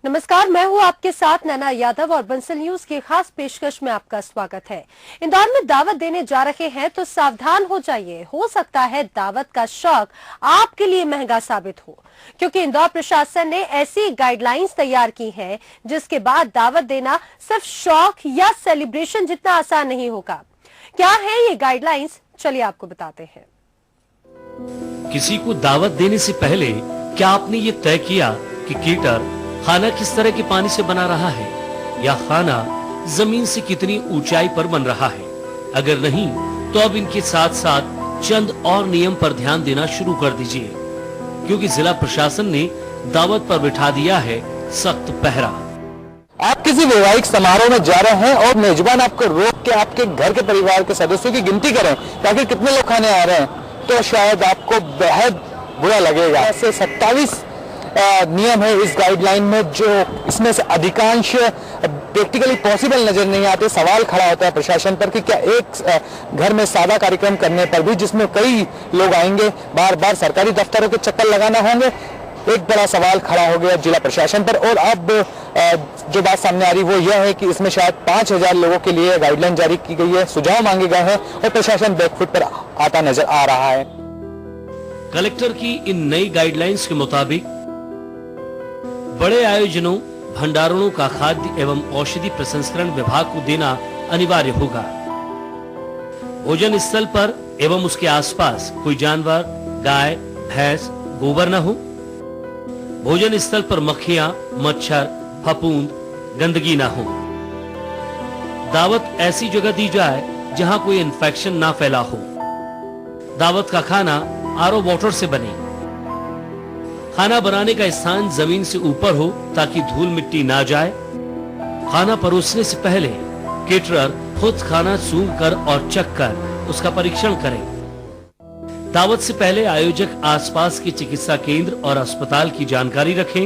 नमस्कार, मैं हूं आपके साथ नैना यादव और बंसल न्यूज की खास पेशकश में आपका स्वागत है। इंदौर में दावत देने जा रहे हैं तो सावधान हो जाइए, हो सकता है दावत का शौक आपके लिए महंगा साबित हो, क्योंकि इंदौर प्रशासन ने ऐसी गाइडलाइंस तैयार की हैं जिसके बाद दावत देना सिर्फ शौक या सेलिब्रेशन जितना आसान नहीं होगा। क्या है ये गाइडलाइंस, चलिए आपको बताते हैं। किसी को दावत देने से पहले क्या आपने ये तय किया कि केटर खाना किस तरह के पानी से बना रहा है या खाना जमीन से कितनी ऊंचाई पर बन रहा है? अगर नहीं तो अब इनके साथ साथ चंद और नियम पर ध्यान देना शुरू कर दीजिए, क्योंकि जिला प्रशासन ने दावत पर बिठा दिया है सख्त पहरा। आप किसी वैवाहिक समारोह में जा रहे हैं और मेजबान आपको रोक के आपके घर के परिवार के सदस्यों की गिनती करें ताकि कितने लोग खाने आ रहे हैं, तो शायद आपको बेहद बुरा लगेगा। ऐसे 27 नियम है इस गाइडलाइन में, जो इसमें से अधिकांश प्रैक्टिकली पॉसिबल नजर नहीं आते। सवाल खड़ा होता है प्रशासन पर कि क्या एक घर में सादा कार्यक्रम करने पर भी, जिसमें कई लोग आएंगे, बार बार सरकारी दफ्तरों के चक्कर लगाना होंगे। एक बड़ा सवाल खड़ा हो गया जिला प्रशासन पर। और अब जो बात सामने आ रही वो यह है कि इसमें शायद 5000 लोगों के लिए गाइडलाइन जारी की गई है, सुझाव मांगे गए हैं और प्रशासन बैकफुट पर आता नजर आ रहा है। कलेक्टर की इन नई गाइडलाइंस के मुताबिक बड़े आयोजनों, भंडारणों का खाद्य एवं औषधि प्रसंस्करण विभाग को देना अनिवार्य होगा। भोजन स्थल पर एवं उसके आसपास कोई जानवर, गाय, भैंस, गोबर न हो। भोजन स्थल पर मक्खियां, मच्छर, फफूंद, गंदगी न हो। दावत ऐसी जगह दी जाए जहां कोई इन्फेक्शन ना फैला हो। दावत का खाना आरओ वाटर से बने। खाना बनाने का स्थान जमीन से ऊपर हो ताकि धूल मिट्टी ना जाए। खाना परोसने से पहले केटरर खुद खाना सूंघ कर और चख कर उसका परीक्षण करें। दावत से पहले आयोजक आसपास के चिकित्सा केंद्र और अस्पताल की जानकारी रखें।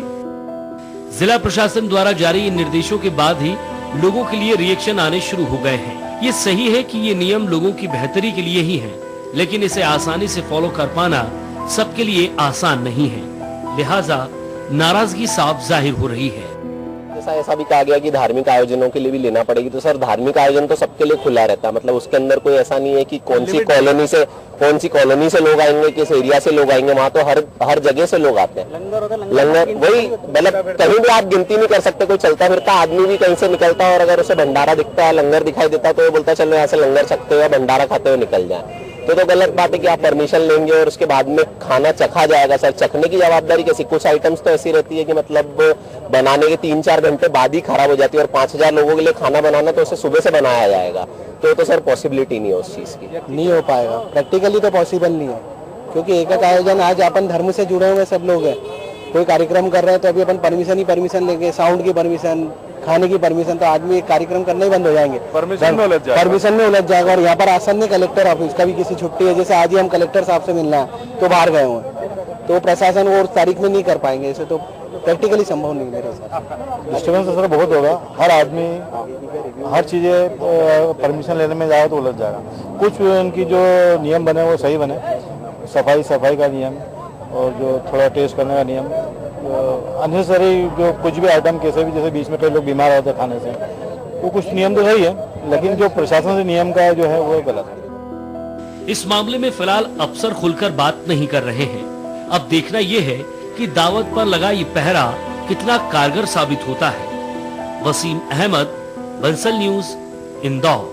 जिला प्रशासन द्वारा जारी इन निर्देशों के बाद ही लोगों के लिए रिएक्शन आने शुरू हो गए हैं। ये सही है कि ये नियम लोगों की बेहतरी के लिए ही है, लेकिन इसे आसानी से फॉलो कर पाना सबके लिए आसान नहीं है, लिहाजा नाराजगी साफ जाहिर हो रही है। जैसा ऐसा भी कहा गया कि धार्मिक आयोजनों के लिए भी लेना पड़ेगी, तो सर धार्मिक आयोजन तो सबके लिए खुला रहता है, मतलब उसके अंदर कोई ऐसा नहीं है कि कौन सी कॉलोनी से लोग आएंगे, किस एरिया से लोग आएंगे। वहाँ तो हर जगह से लोग आते हैं। लंगर वही, मतलब कहीं भी आप गिनती नहीं कर सकते। कोई चलता फिरता आदमी भी कहीं से निकलता है और अगर उसे भंडारा दिखता है, लंगर दिखाई देता है, तो वो बोलता है चलो यहाँ से लंगर छकते हुए भंडारा खाते हुए निकल जाए। तो गलत बात है कि आप परमिशन लेंगे और उसके बाद में खाना चखा जाएगा। सर चखने की जवाबदारी कैसी? कुछ आइटम्स तो ऐसी रहती है कि मतलब बनाने के 3-4 घंटे बाद ही खराब हो जाती है, और 5000 लोगों के लिए खाना बनाना तो उसे सुबह से बनाया जाएगा, तो सर पॉसिबिलिटी नहीं है उस चीज की। नहीं हो पाएगा, प्रैक्टिकली तो पॉसिबल नहीं है, क्योंकि एक आयोजन, आज अपन धर्म से जुड़े हुए सब लोग हैं, कोई कार्यक्रम कर रहे हैं तो अभी अपन परमिशन लेंगे, साउंड की परमिशन, खाने की परमिशन, तो आदमी एक कार्यक्रम करने ही बंद हो जाएंगे, परमिशन में उलझ जाएगा। और यहाँ पर आसन में कलेक्टर ऑफिस का भी किसी छुट्टी है, जैसे आज ही हम कलेक्टर साहब से मिलना है तो बाहर गए हुए, तो प्रशासन वो तारीख में नहीं कर पाएंगे, इसे तो प्रैक्टिकली संभव नहीं मेरे साथ। डिस्टर्बेंस सर बहुत होगा, हर आदमी हर चीजें परमिशन लेने में जाए तो उलझ जाएगा। कुछ उनकी जो नियम बने वो सही बने, सफाई का नियम और जो थोड़ा टेस्ट करने का नियम, अननेसेसरी जो कुछ भी आइटम कैसे भी, जैसे बीच में कई लोग बीमार होते हैं खाने से, वो कुछ नियम तो सही है, लेकिन जो प्रशासन से नियम का जो है वो गलत है। इस मामले में फिलहाल अफसर खुलकर बात नहीं कर रहे हैं। अब देखना यह है कि दावत पर लगा ये पहरा कितना कारगर साबित होता है। वसीम अहमद, बंसल न्यूज, इंदौर।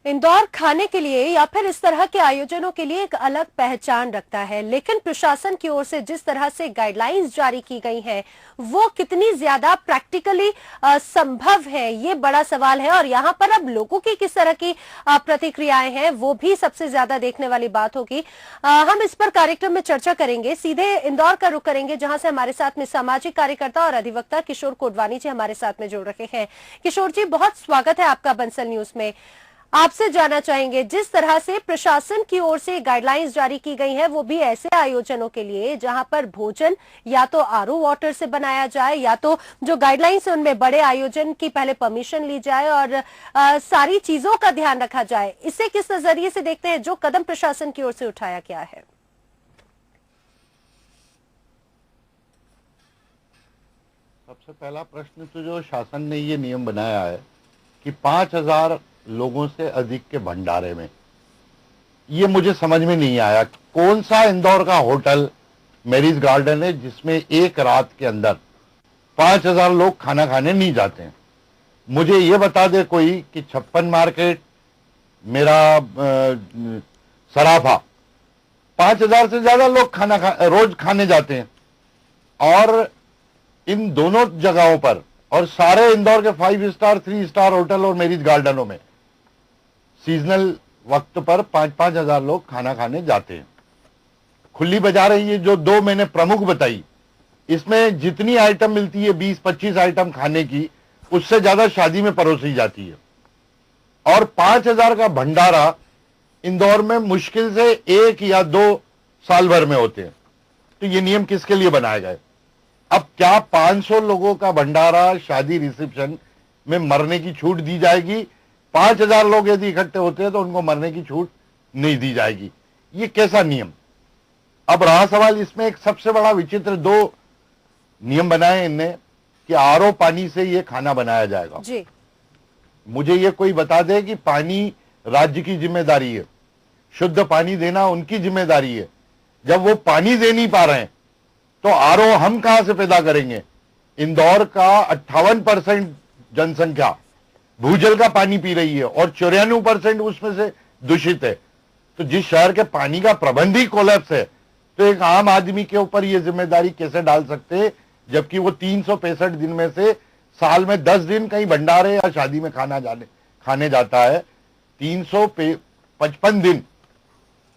इंदौर खाने के लिए या फिर इस तरह के आयोजनों के लिए एक अलग पहचान रखता है, लेकिन प्रशासन की ओर से जिस तरह से गाइडलाइंस जारी की गई हैं, वो कितनी ज्यादा प्रैक्टिकली संभव है, ये बड़ा सवाल है। और यहाँ पर अब लोगों की किस तरह की प्रतिक्रियाएं हैं, वो भी सबसे ज्यादा देखने वाली बात होगी। हम इस पर कार्यक्रम में चर्चा करेंगे। सीधे इंदौर का रुख करेंगे, जहां से हमारे साथ में सामाजिक कार्यकर्ता और अधिवक्ता किशोर कोटवानी जी हमारे साथ में जुड़ रहे हैं। किशोर जी, बहुत स्वागत है आपका बंसल न्यूज में। आपसे जानना चाहेंगे, जिस तरह से प्रशासन की ओर से गाइडलाइंस जारी की गई है, वो भी ऐसे आयोजनों के लिए जहां पर भोजन या तो आरओ वाटर से बनाया जाए, या तो जो गाइडलाइंस है उनमें बड़े आयोजन की पहले परमिशन ली जाए और सारी चीजों का ध्यान रखा जाए, इसे किस नजरिए से देखते हैं, जो कदम प्रशासन की ओर से उठाया गया है? सबसे पहला प्रश्न तो जो शासन ने ये नियम बनाया है कि 5,000 लोगों से अधिक के भंडारे में, ये मुझे समझ में नहीं आया कौन सा इंदौर का होटल मैरिज गार्डन है जिसमें एक रात के अंदर 5,000 लोग खाना खाने नहीं जाते हैं। मुझे ये बता दे कोई कि 56 मार्केट, मेरा सराफा, 5,000 से ज्यादा लोग रोज खाने जाते हैं। और इन दोनों जगहों पर और सारे इंदौर के 5 स्टार 3 स्टार होटल और मैरिज गार्डनों में सीजनल वक्त पर 5-5 हजार लोग खाना खाने जाते हैं। खुली बाजार है ये जो 2 मैंने प्रमुख बताई, इसमें जितनी आइटम मिलती है 20-25 आइटम खाने की, उससे ज्यादा शादी में परोसी जाती है। और 5,000 का भंडारा इंदौर में मुश्किल से 1 या 2 साल भर में होते हैं। तो ये नियम किसके लिए बनाए गए? अब क्या 500 लोगों का भंडारा शादी रिसेप्शन में मरने की छूट दी जाएगी? 5,000 लोग यदि इकट्ठे होते हैं तो उनको मरने की छूट नहीं दी जाएगी। ये कैसा नियम? अब रहा सवाल, इसमें एक सबसे बड़ा विचित्र 2 नियम बनाए इनने कि आरओ पानी से ये खाना बनाया जाएगा जी। मुझे ये कोई बता दे कि पानी राज्य की जिम्मेदारी है, शुद्ध पानी देना उनकी जिम्मेदारी है। जब वो पानी दे नहीं पा रहे हैं तो आरओ हम कहां से पैदा करेंगे? इंदौर का 58% जनसंख्या भूजल का पानी पी रही है और 94% उसमें से दूषित है। तो जिस शहर के पानी का प्रबंध ही कोलैप्स है, तो एक आम आदमी के ऊपर ये जिम्मेदारी कैसे डाल सकते हैं, जबकि वो 365 दिन में से साल में 10 दिन कहीं भंडारे या शादी में खाने जाता है। 355 दिन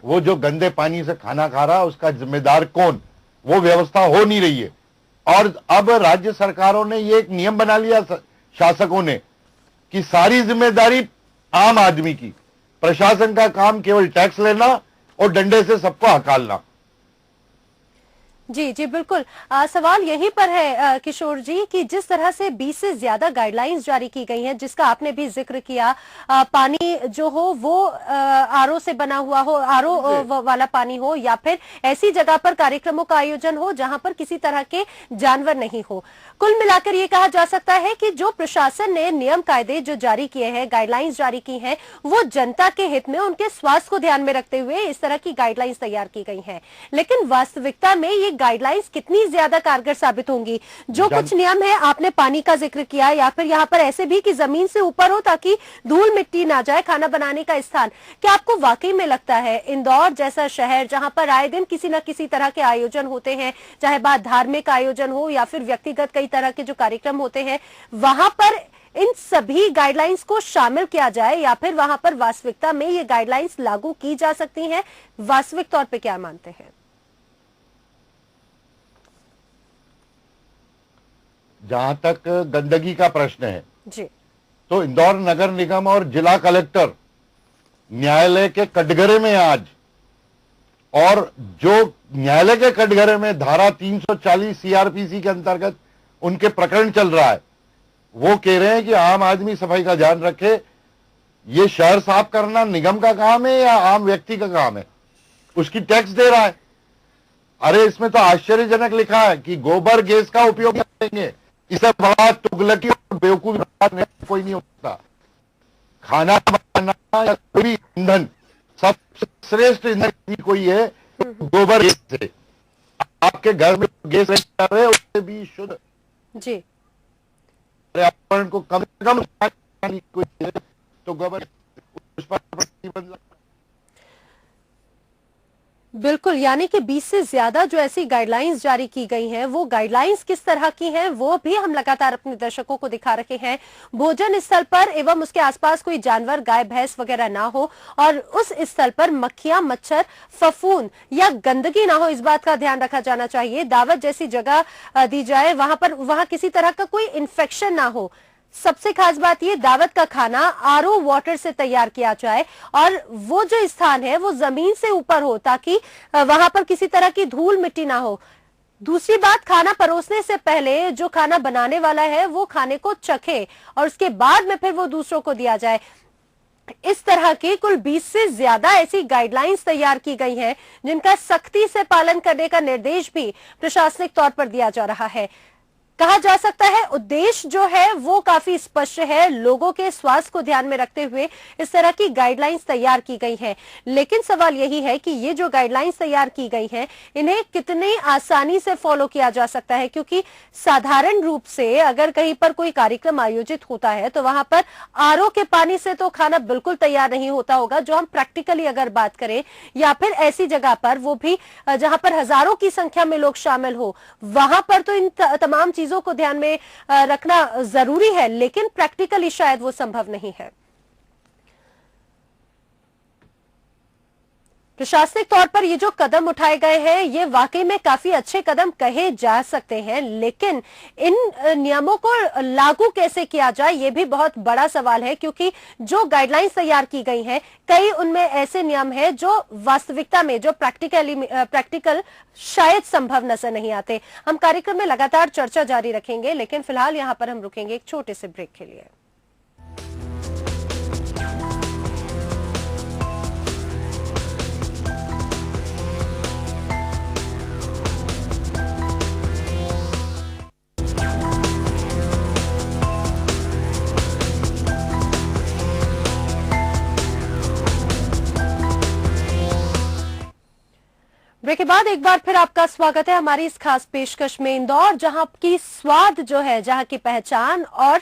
वो जो गंदे पानी से खाना खा रहा है, उसका जिम्मेदार कौन? वो व्यवस्था हो नहीं रही है। और अब राज्य सरकारों ने ये एक नियम बना लिया, शासकों ने, कि सारी जिम्मेदारी आम आदमी की, प्रशासन का काम केवल टैक्स लेना और डंडे से सबको हकालना। जी जी बिल्कुल। सवाल यहीं पर है किशोर जी कि जिस तरह से 20 से ज्यादा गाइडलाइंस जारी की गई हैं, जिसका आपने भी जिक्र किया, पानी जो हो वो आरओ से बना हुआ हो, आरओ वाला पानी हो, या फिर ऐसी जगह पर कार्यक्रमों का आयोजन हो जहां पर किसी तरह के जानवर नहीं हो। कुल मिलाकर ये कहा जा सकता है कि जो प्रशासन ने नियम कायदे जो जारी किए हैं, गाइडलाइंस जारी की हैं, वो जनता के हित में, उनके स्वास्थ्य को ध्यान में रखते हुए इस तरह की गाइडलाइंस तैयार की गई हैं। लेकिन वास्तविकता में ये गाइडलाइंस कितनी ज्यादा कारगर साबित होंगी? जो कुछ नियम है, आपने पानी का जिक्र किया, या फिर यहाँ पर ऐसे भी कि जमीन से ऊपर हो ताकि धूल मिट्टी ना जाए खाना बनाने का स्थान, क्या आपको वाकई में लगता है इंदौर जैसा शहर जहां पर आए दिन किसी न किसी तरह के आयोजन होते हैं, चाहे बात धार्मिक आयोजन हो या फिर व्यक्तिगत कई तरह के जो कार्यक्रम होते हैं, वहां पर इन सभी गाइडलाइंस को शामिल किया जाए, या फिर वहां पर वास्तविकता में ये गाइडलाइंस लागू की जा सकती हैं? वास्तविक तौर पे क्या मानते हैं? जहां तक गंदगी का प्रश्न है जी, तो इंदौर नगर निगम और जिला कलेक्टर न्यायालय के कटघरे में आज, और जो न्यायालय के कटघरे में धारा 340 सीआरपीसी के अंतर्गत उनके प्रकरण चल रहा है, वो कह रहे हैं कि आम आदमी सफाई का ध्यान रखे। ये शहर साफ करना निगम का काम है या आम व्यक्ति का काम है? उसकी टैक्स दे रहा है। अरे इसमें तो आश्चर्यजनक लिखा है कि गोबर गैस का उपयोग करेंगे। इसे बड़ा तुगलकी और बेवकूफी कोई नहीं होता। खाना बनाना या कोई भी ईंधन, सबसे श्रेष्ठ ईंधन कोई है गोबर गैस से। आपके घर में गैस कर रहे हैं उससे भी शुद्ध जी, पर्यावरण को कम से कम कोई है तो गोबर उस पर प्रतिबंध। बिल्कुल। यानी कि 20 से ज्यादा जो ऐसी गाइडलाइंस जारी की गई हैं, वो गाइडलाइंस किस तरह की हैं वो भी हम लगातार अपने दर्शकों को दिखा रहे हैं। भोजन स्थल पर एवं उसके आसपास कोई जानवर, गाय भैंस वगैरह ना हो, और उस स्थल पर मक्खियां, मच्छर, फफूंद या गंदगी ना हो, इस बात का ध्यान रखा जाना चाहिए। दावत जैसी जगह दी जाए, वहां किसी तरह का कोई इन्फेक्शन ना हो। सबसे खास बात ये, दावत का खाना आरओ वाटर से तैयार किया जाए, और वो जो स्थान है वो जमीन से ऊपर हो ताकि वहां पर किसी तरह की धूल मिट्टी ना हो। दूसरी बात, खाना परोसने से पहले जो खाना बनाने वाला है वो खाने को चखे और उसके बाद में फिर वो दूसरों को दिया जाए। इस तरह की कुल 20 से ज्यादा ऐसी गाइडलाइंस तैयार की गई हैं जिनका सख्ती से पालन करने का निर्देश भी प्रशासनिक तौर पर दिया जा रहा है। कहा जा सकता है उद्देश्य जो है वो काफी स्पष्ट है, लोगों के स्वास्थ्य को ध्यान में रखते हुए इस तरह की गाइडलाइंस तैयार की गई है। लेकिन सवाल यही है कि ये जो गाइडलाइंस तैयार की गई हैं, इन्हें कितने आसानी से फॉलो किया जा सकता है, क्योंकि साधारण रूप से अगर कहीं पर कोई कार्यक्रम आयोजित होता है तो वहां पर आरओ के पानी से तो खाना बिल्कुल तैयार नहीं होता होगा, जो हम प्रैक्टिकली अगर बात करें, या फिर ऐसी जगह पर, वो भी जहां पर हजारों की संख्या में लोग शामिल हो, वहां पर तो इन तमाम चीजों को ध्यान में रखना जरूरी है, लेकिन प्रैक्टिकली शायद वो संभव नहीं है। प्रशासनिक तौर पर ये जो कदम उठाए गए हैं ये वाकई में काफी अच्छे कदम कहे जा सकते हैं, लेकिन इन नियमों को लागू कैसे किया जाए ये भी बहुत बड़ा सवाल है, क्योंकि जो गाइडलाइंस तैयार की गई हैं कई उनमें ऐसे नियम हैं जो वास्तविकता में, जो प्रैक्टिकल शायद संभव नजर नहीं आते। हम कार्यक्रम में लगातार चर्चा जारी रखेंगे, लेकिन फिलहाल यहां पर हम रुकेंगे एक छोटे से ब्रेक के लिए। ब्रेक के बाद एक बार फिर आपका स्वागत है हमारी इस खास पेशकश में। इंदौर जहां की स्वाद जो है, जहां की पहचान और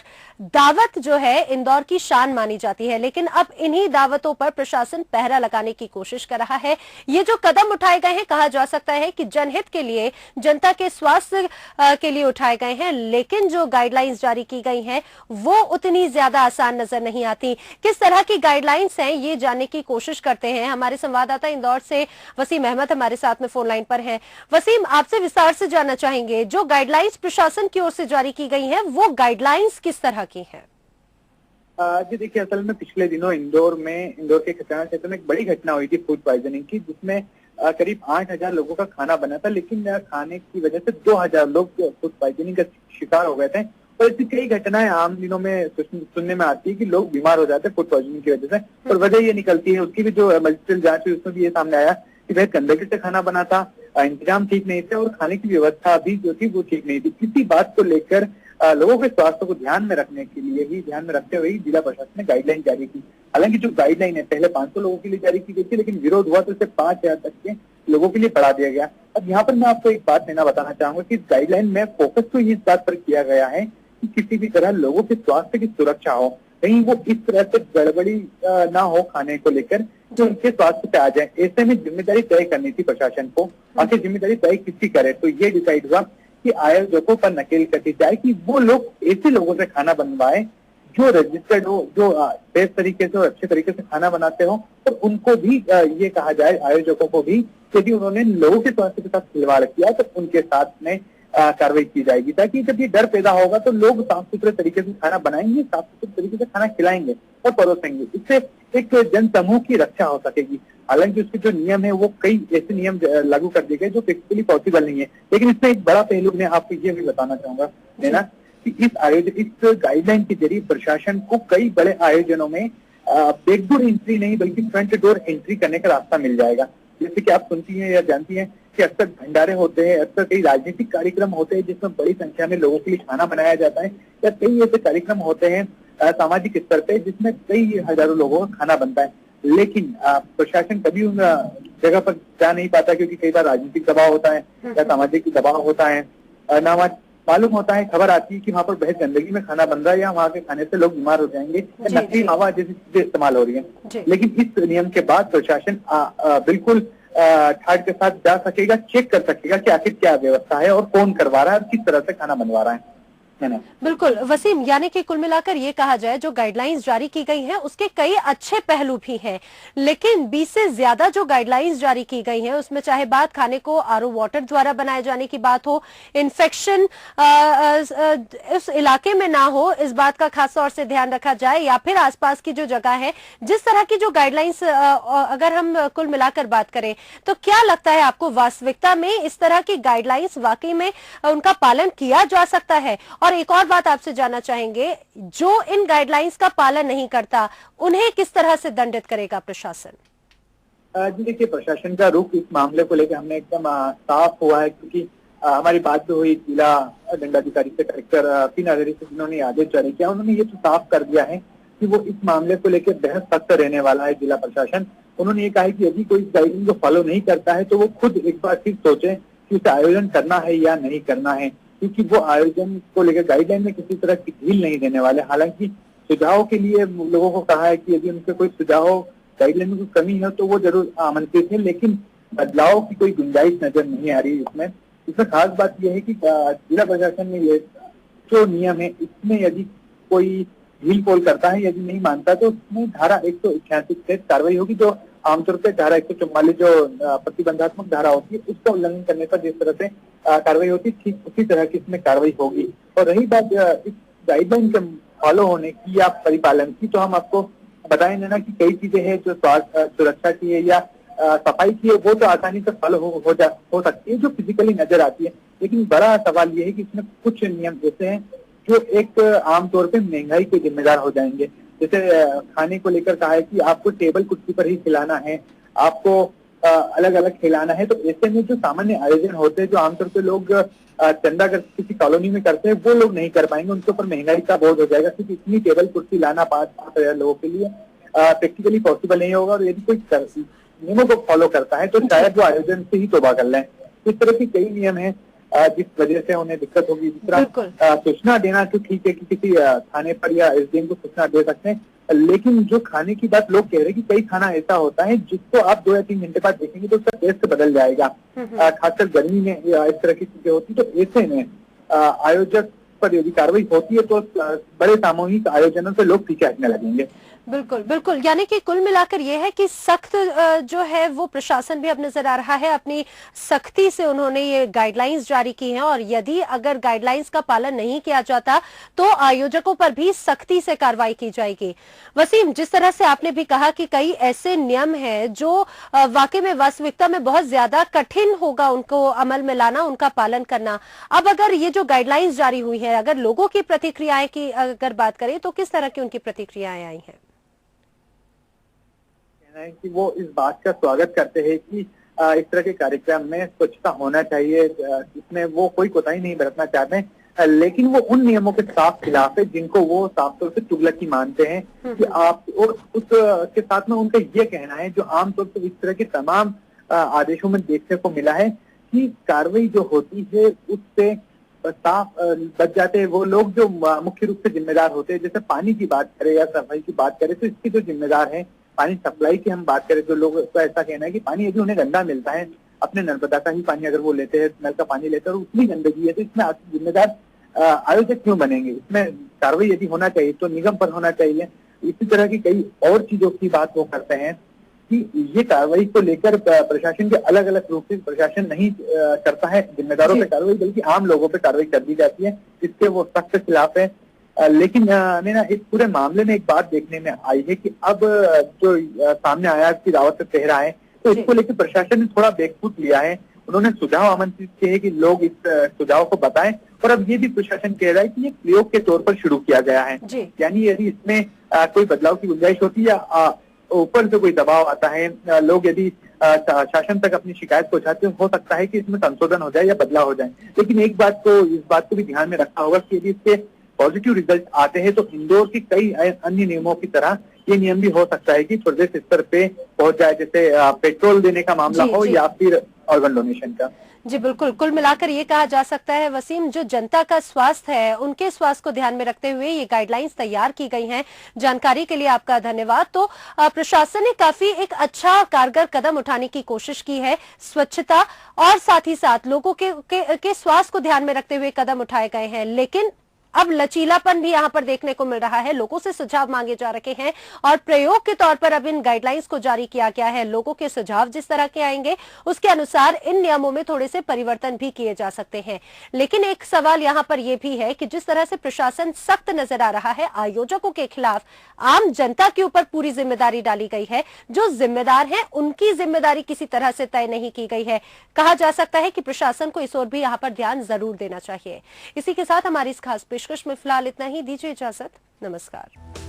दावत जो है इंदौर की शान मानी जाती है, लेकिन अब इन्हीं दावतों पर प्रशासन पहरा लगाने की कोशिश कर रहा है। ये जो कदम उठाए गए हैं कहा जा सकता है कि जनहित के लिए, जनता के स्वास्थ्य के लिए उठाए गए हैं, लेकिन जो गाइडलाइंस जारी की गई हैं वो उतनी ज्यादा आसान नजर नहीं आती। किस तरह की गाइडलाइंस हैं ये जानने की कोशिश करते हैं। हमारे संवाददाता इंदौर से वसीम अहमद हमारे साथ में फोन लाइन पर हैं। वसीम, आपसे विस्तार से जानना चाहेंगे, जो गाइडलाइंस प्रशासन की ओर से जारी की गई हैं वो गाइडलाइंस किस तरह की है? जी देखिए, असल में पिछले दिनों इंदौर के खतियाना क्षेत्र में एक बड़ी घटना हुई थी फूड पॉइजनिंग की, जिसमें करीब 8,000 लोगों का खाना बना था, लेकिन खाने की वजह से 2,000 लोग फूड पॉइजनिंग का शिकार हो गए थे। और ऐसी कई घटनाएं आम दिनों में सुनने में आती है कि लोग बीमार हो जाते हैं फूड पॉइजनिंग की वजह से, और वजह ये निकलती है। उसकी भी जो मल्टीपल जांच हुई उसमें भी ये सामने आया कि वह गंदगी से खाना बना था, इंतजाम ठीक नहीं थे और खाने की व्यवस्था भी जो थी वो ठीक नहीं थी। इसी बात को लेकर लोगों के स्वास्थ्य को ध्यान में रखने के लिए ही, ध्यान में रखते हुए ही जिला प्रशासन ने गाइडलाइन जारी की। हालांकि जो गाइडलाइन है पहले 500 लोगों के लिए जारी की गई थी, लेकिन विरोध हुआ तो इसे 5,000 तक के लोगों के लिए बढ़ा दिया गया। अब यहाँ पर मैं आपको एक बात लेना बताना चाहूंगा कि इस गाइडलाइन में फोकस तो इस बात पर किया गया है कि किसी भी तरह लोगों के स्वास्थ्य की सुरक्षा हो, कहीं वो इस तरह से गड़बड़ी ना हो खाने को लेकर जो उनके स्वास्थ्य पे आ जाए। ऐसे में जिम्मेदारी तय करनी थी प्रशासन को। आखिर जिम्मेदारी तय किसकी करे, तो ये डिसाइड हुआ कि आयोजकों पर नकेल कटी जाए कि वो लोग ऐसे लोगों से खाना बनवाए जो रजिस्टर्ड हो, जो सेफ तरीके से और अच्छे तरीके से खाना बनाते हो, और उनको भी ये कहा जाए, आयोजकों को भी, यदि उन्होंने लोगों के स्वास्थ्य के साथ खिलवाड़ किया तो उनके साथ में कार्रवाई की जाएगी, ताकि जब ये डर पैदा होगा तो लोग साफ सुथरे तरीके से खाना बनाएंगे, साफ सुथरे तरीके से खाना खिलाएंगे और परोसेंगे। इससे एक जन समूह की रक्षा हो सकेगी। हालांकि उसके जो नियम है वो कई ऐसे नियम लागू कर दिए गए जो प्रैक्टिकली पॉसिबल नहीं है, लेकिन इसमें एक बड़ा पहलू मैं आपको ये भी बताना चाहूंगा लेना कि इस गाइडलाइन के जरिए प्रशासन को कई बड़े आयोजनों में बैकडोर एंट्री नहीं बल्कि फ्रंट डोर एंट्री करने का रास्ता मिल जाएगा। जैसे कि आप सुनती हैं या जानती हैं कि अक्सर भंडारे होते हैं, अक्सर कई राजनीतिक कार्यक्रम होते हैं जिसमें बड़ी संख्या में लोगों के लिए खाना बनाया जाता है, या कई ऐसे कार्यक्रम होते हैं सामाजिक स्तर पे जिसमें कई हजारों लोगों का खाना बनता है, लेकिन प्रशासन कभी उन जगह पर जा नहीं पाता क्योंकि कई बार राजनीतिक दबाव होता है या सामाजिक दबाव होता है। ना मालूम होता है, खबर आती है कि वहाँ पर बेहद गंदगी में खाना बन रहा है या वहाँ के खाने से लोग बीमार हो जाएंगे, या नकली हवा जैसी चीजें इस्तेमाल हो रही है। लेकिन इस नियम के बाद प्रशासन बिल्कुल ठाट के साथ जा सकेगा, चेक कर सकेगा कि आखिर क्या व्यवस्था है और कौन करवा रहा है और किस तरह से खाना बनवा रहा है। बिल्कुल वसीम, यानी कि कुल मिलाकर ये कहा जाए जो गाइडलाइंस जारी की गई हैं उसके कई अच्छे पहलू भी हैं, लेकिन 20 से ज्यादा जो गाइडलाइंस जारी की गई हैं उसमें चाहे बात खाने को आरओ वाटर द्वारा बनाए जाने की बात हो, इन्फेक्शन इस इलाके में ना हो, इस बात का खास तौर से ध्यान रखा जाए, या फिर आसपास की जो जगह है, जिस तरह की जो गाइडलाइंस अगर हम कुल मिलाकर बात करें तो क्या लगता है आपको वास्तविकता में इस तरह की गाइडलाइंस वाकई में उनका पालन किया जा सकता है? और एक और बात आपसे जानना चाहेंगे, जो इन गाइडलाइंस का पालन नहीं करता उन्हें किस तरह से दंडित करेगा प्रशासन? जी देखिए, प्रशासन का रुख इस मामले को लेकर हमने एकदम साफ हुआ है, क्योंकि हमारी बात भी हुई जिला दंडाधिकारी से, कलेक्टर पी नगरी से, जिन्होंने आदेश जारी किया। उन्होंने ये तो साफ कर दिया है कि वो इस मामले को लेकर बेहद सख्त रहने वाला है जिला प्रशासन। उन्होंने ये कहा है कि यदि कोई गाइडलाइन को फॉलो नहीं करता है तो वो खुद एक बार फिर सोचे कि उसे आयोजन करना है या नहीं करना है, क्योंकि वो आयोजन को लेकर गाइडलाइन में किसी तरह की ढील नहीं देने वाले। हालांकि सुझाव के लिए लोगों को कहा है कि यदि उनके कोई सुझाव गाइडलाइन में कोई कमी है तो वो जरूर आमंत्रित है, लेकिन बदलाव की कोई गुंजाइश नजर नहीं आ रही इसमें खास बात यह है कि जिला प्रशासन ने ये जो नियम है इसमें यदि कोई ढील पोल करता है, यदि नहीं मानता तो उसमें धारा 188 से कार्रवाई होगी, जो आमतौर पर धारा 144 जो प्रतिबंधात्मक धारा होती है उसका उल्लंघन करने पर जिस तरह से कार्रवाई होती है, ठीक उसी तरह की इसमें कार्रवाई होगी। और रही बात इस गाइडलाइन के फॉलो होने की या परिपालन की, तो हम आपको बताएंगे ना कि कई चीजें हैं जो स्वास्थ्य सुरक्षा की है या सफाई की है, वो तो आसानी से फॉलो हो सकती है, जो फिजिकली नजर आती है। लेकिन बड़ा सवाल ये है कि इसमें कुछ नियम ऐसे हैं जो एक आमतौर पे महंगाई के जिम्मेदार हो जाएंगे। जैसे खाने को लेकर कहा है कि आपको टेबल कुर्सी पर ही खिलाना है, आपको अलग अलग खिलाना है। तो ऐसे में जो सामान्य आयोजन होते हैं, जो आमतौर पे लोग चंदा कर किसी कॉलोनी में करते हैं, वो लोग नहीं कर पाएंगे, उनके ऊपर महंगाई का बोझ हो जाएगा, क्योंकि इतनी टेबल कुर्सी लाना 5,000 लोगों के लिए प्रैक्टिकली पॉसिबल नहीं होगा। और यदि कोई नियमों को फॉलो करता है तो शायद वो आयोजन से ही तौबा कर लें। इस तरह के कई नियम हैं जिस वजह से उन्हें दिक्कत होगी। जिस तरह सूचना देना तो ठीक है कि किसी थाने पर या एसडीएम को सूचना दे सकते हैं, लेकिन जो खाने की बात लोग कह रहे हैं कि कई खाना ऐसा होता है जिसको आप 2 या 3 घंटे बाद देखेंगे तो उसका टेस्ट बदल जाएगा, खासकर गर्मी में इस तरह की चीजें होती। तो ऐसे में आयोजक पर यदि कार्रवाई होती है तो बड़े सामूहिक आयोजनों से लोग पीछे हटने लगेंगे। बिल्कुल बिल्कुल, यानी कि कुल मिलाकर ये है कि सख्त जो है वो प्रशासन भी अब नजर आ रहा है, अपनी सख्ती से उन्होंने ये गाइडलाइंस जारी की हैं, और यदि अगर गाइडलाइंस का पालन नहीं किया जाता तो आयोजकों पर भी सख्ती से कार्रवाई की जाएगी। वसीम, जिस तरह से आपने भी कहा कि कई ऐसे नियम हैं जो वाकई में वास्तविकता में बहुत ज्यादा कठिन होगा उनको अमल में लाना, उनका पालन करना। अब अगर ये जो गाइडलाइंस जारी हुई है, अगर लोगों की प्रतिक्रियाएं की अगर बात करें तो किस तरह की उनकी प्रतिक्रियाएं आई हैं? कि वो इस बात का स्वागत करते हैं कि इस तरह के कार्यक्रम में स्वच्छता होना चाहिए, इसमें वो कोई कोताही नहीं बरतना चाहते हैं, लेकिन वो उन नियमों के साफ खिलाफ है जिनको वो साफ तौर से तुगलकी मानते हैं कि आप, और उसके साथ में उनका ये कहना है जो आमतौर पर इस तरह के तमाम आदेशों में देखने को मिला है कि कार्रवाई जो होती है उससे साफ बच जाते हैं वो लोग जो मुख्य रूप से जिम्मेदार होते हैं। जैसे पानी की बात करें या सफाई की बात करें तो इसके जो जिम्मेदार हैं, पानी सप्लाई की हम बात करें तो लोग का ऐसा कहना है कि पानी यदि उन्हें गंदा मिलता है, अपने नर्मदा का ही पानी अगर वो लेते हैं, नल का पानी लेते हैं और उतनी गंदगी है, तो इसमें जिम्मेदार आयोजक क्यों बनेंगे? इसमें कार्रवाई यदि होना चाहिए तो निगम पर होना चाहिए। इसी तरह की कई और चीजों की बात वो करते हैं कि ये कार्रवाई को लेकर प्रशासन के अलग अलग रूप से प्रशासन नहीं करता है जिम्मेदारों पे कार्रवाई, बल्कि आम लोगों पे कार्रवाई कर दी जाती है, इसके वो सख्त खिलाफ है। लेकिन ना इस पूरे मामले में एक बात देखने में आई है कि अब जो सामने आया कि रावत कह रहा है, तो इसको लेकर प्रशासन ने थोड़ा बैकफुट लिया है। उन्होंने सुझाव आमंत्रित किए हैं कि लोग इस सुझाव को बताएं, और अब ये भी प्रशासन कह रहा है कि ये प्रयोग के तौर पर शुरू किया गया है, यानी यदि इसमें कोई बदलाव की गुंजाइश होती है या ऊपर से कोई दबाव आता है, लोग यदि शासन तक अपनी शिकायत पहुंचाते हो सकता है कि इसमें संशोधन हो जाए या बदलाव हो जाए। लेकिन एक बात को इस बात को भी ध्यान में रखना होगा कि यदि इसके पॉजिटिव रिजल्ट आते हैं तो इंदौर की कई अन्य नियमों की तरह ये नियम भी हो सकता है कि प्रदेश स्तर पे पहुंच जाए, जैसे पेट्रोल देने का मामला हो या फिर ऑर्गन डोनेशन का। जी बिल्कुल, कुल मिलाकर ये कहा जा सकता है वसीम, जो जनता का स्वास्थ्य है उनके स्वास्थ्य को ध्यान में रखते हुए ये गाइडलाइंस तैयार की गई हैं। जानकारी के लिए आपका धन्यवाद। तो प्रशासन ने काफी एक अच्छा कारगर कदम उठाने की कोशिश की है, स्वच्छता और साथ ही साथ लोगों के स्वास्थ्य को ध्यान में रखते हुए कदम उठाए गए हैं, लेकिन अब लचीलापन भी यहाँ पर देखने को मिल रहा है। लोगों से सुझाव मांगे जा रहे हैं और प्रयोग के तौर पर अब इन गाइडलाइंस को जारी किया गया है। लोगों के सुझाव जिस तरह के आएंगे उसके अनुसार इन नियमों में थोड़े से परिवर्तन भी किए जा सकते हैं। लेकिन एक सवाल यहाँ पर यह भी है कि जिस तरह से प्रशासन सख्त नजर आ रहा है, आयोजकों के खिलाफ आम जनता के ऊपर पूरी जिम्मेदारी डाली गई है। जो जिम्मेदार है उनकी जिम्मेदारी किसी तरह से तय नहीं की गई है। कहा जा सकता है कि प्रशासन को इस ओर भी यहाँ पर ध्यान जरूर देना चाहिए। इसी के साथ हमारी इस खास पेशकश में फिलहाल इतना ही। दीजिए इजाजत, नमस्कार।